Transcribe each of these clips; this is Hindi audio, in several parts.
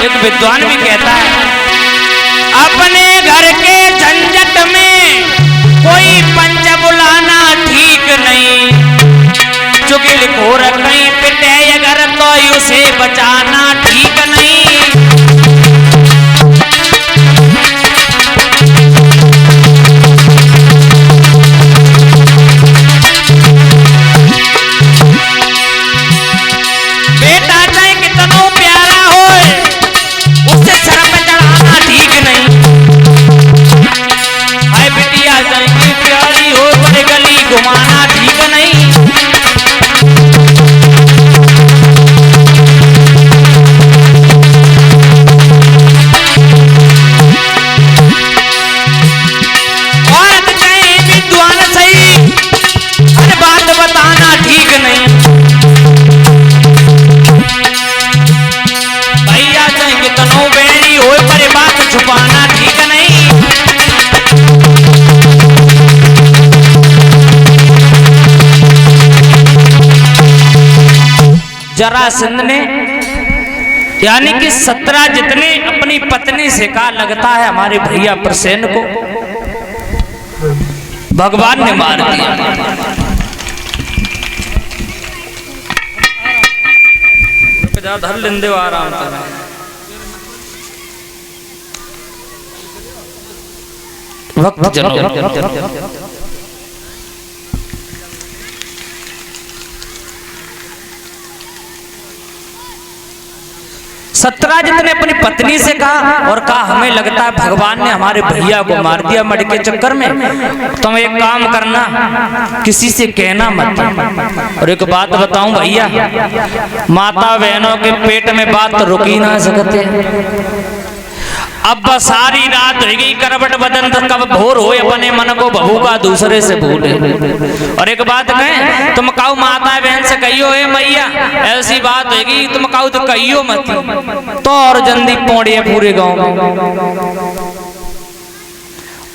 एक विद्वान भी कहता है, अपने घर के झंझट में कोई पंच बुलाना ठीक नहीं, चुगिल को रखी पिटे अगर तो उसे बचाना ठीक नहीं। जरासंध ने यानी कि 17 जितने अपनी पत्नी से कहा, लगता है हमारे भैया प्रसेन को भगवान ने मार दिया। धर लेंदे आराम से। वक्त जनो 17 जितने अपनी पत्नी से कहा और कहा, हमें लगता है भगवान ने हमारे भैया को मार दिया मड के चक्कर में, तुम एक काम करना, किसी से कहना मत। और एक बात बताऊं भैया, माता बहनों के पेट में बात रुक ही ना सकते। अब बस सारी रात हो गई करवट बदन, तो कब भोर हो अपने मन को बहू का दूसरे से भूले। और एक बात कहें, तुम कहो माता बहन से कहियो है मैया ऐसी बात होगी, तुम कहो तो कहियो मत, तो और जल्दी पौड़े पूरे गांव में।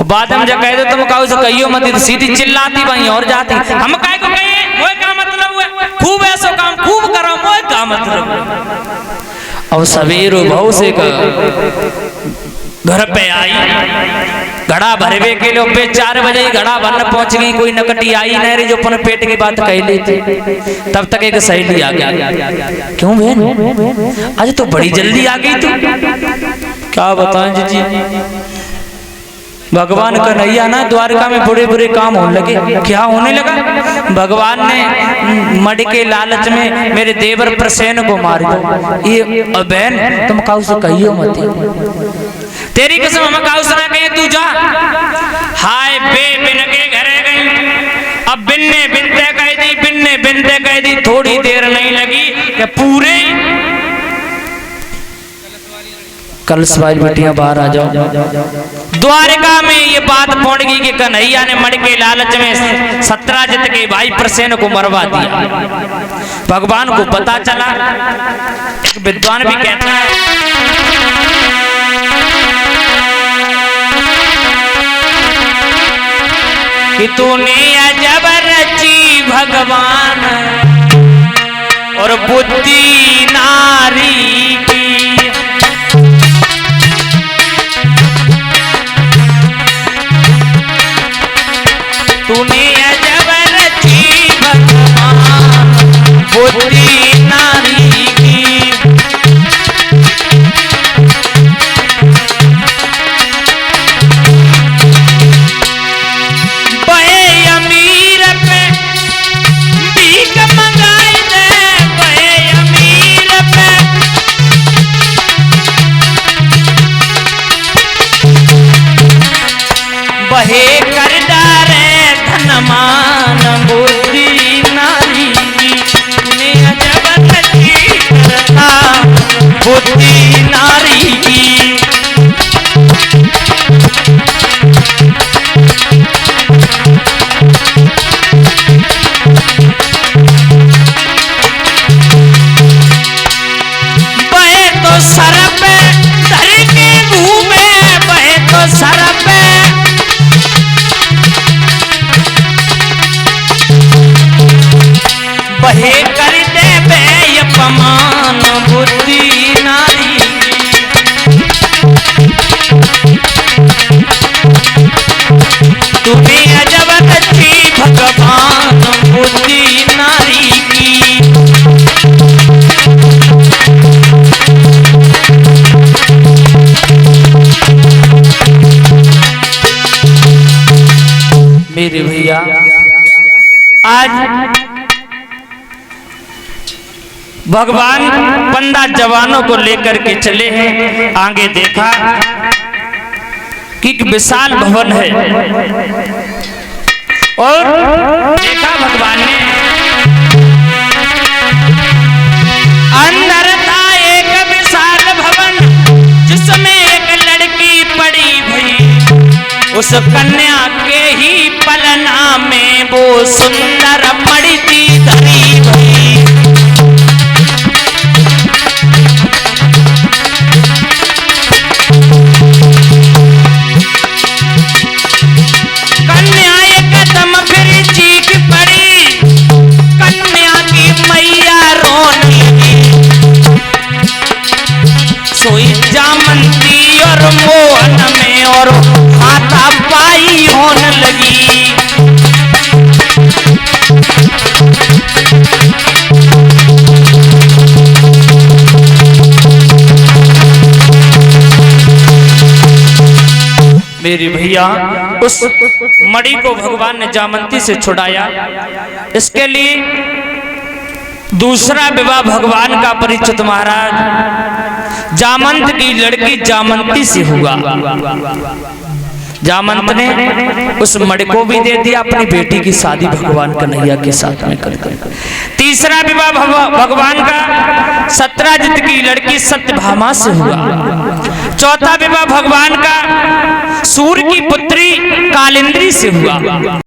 बाद में जब कह दो तुम कहो तो कहियो मत, सीधी चिल्लाती वहीं और जाती। हम कहे को कहिए मोए का मतलब है, खूब ऐसा काम खूब करो, मोए का मतलब। और सवेर भाव से घर पे आई, घड़ा भरवे के लिए 4 बजे घड़ा भरने पहुंच गई, कोई नकटी आई नहीं रही जो अपन पेट की बात कह ली थी। तब तक एक सहेली आ गया, क्यों बहन आज तो बड़ी जल्दी आ गई तू? क्या बताएं जी, भगवान कन्हैया ना द्वारका में बुरे बुरे काम होने लगे। क्या होने लगा? भगवान ने मड के लालच में मेरे देवर प्रसेन को मार दो। ये बहन तुम काऊ से कहियो मत, तेरी कसम हम काऊ से ना कहे, तू जा। हाय बे बिन के घरे गई, अब बिन्ने बिनते कह दी, बिन्ने बिनते कह दी। थोड़ी देर नहीं लगी कि पूरे कलश वाली बेटियां बाहर आ जाओ। द्वारका में ये बात पहुंच गई कि कन्हैया ने मड के लालच में 17 जित के भाई प्रसेन को मरवा दिया। भगवान को पता चला। एक विद्वान भी कहता है, कि तूने अजब रची भगवान और बुद्धि नारी की, तूने अजब रची भगवान बुद्धि नारी की। बहे अमीर पे भीख मंगाई दे, बहे अमीर पे बहे कर डारे धनमान बुद्धि नारी की। तूने अजब रची बुद्धि नारी की। बहे तो सर पे धर के घूमे, बहे तो सर पे बहे कर दे बे अपमान बुद्धि नारी। मेरे भैया आज भगवान 15 जवानों को लेकर के चले हैं। आगे देखा कि एक विशाल भवन है और देखा भगवान ने अंदर था एक विशाल भवन जिसमें एक लड़की पड़ी भई। उस कन्या के ही पलना में वो सुंदर पड़ी थी धरी भई। कन्या एकदम फिर चीख पड़ी, कन्या की मैया रोने लगी। सोई जामंती और मोहन में और हाथापाई होने लगी। मेरी भैया उस मणि को भगवान ने जामंती से छुड़ाया। इसके लिए दूसरा विवाह भगवान का परिचित महाराज जामंत की लड़की जामंती से हुआ। जामंत ने उस मणि को भी दे दिया, अपनी बेटी की शादी भगवान कन्हैया के साथ में कर दिया। तीसरा विवाह भगवान का सत्राजित की लड़की सत्यभामा से हुआ। चौथा विवाह भगवान का सूर्य की पुत्री कालिंदी से हुआ।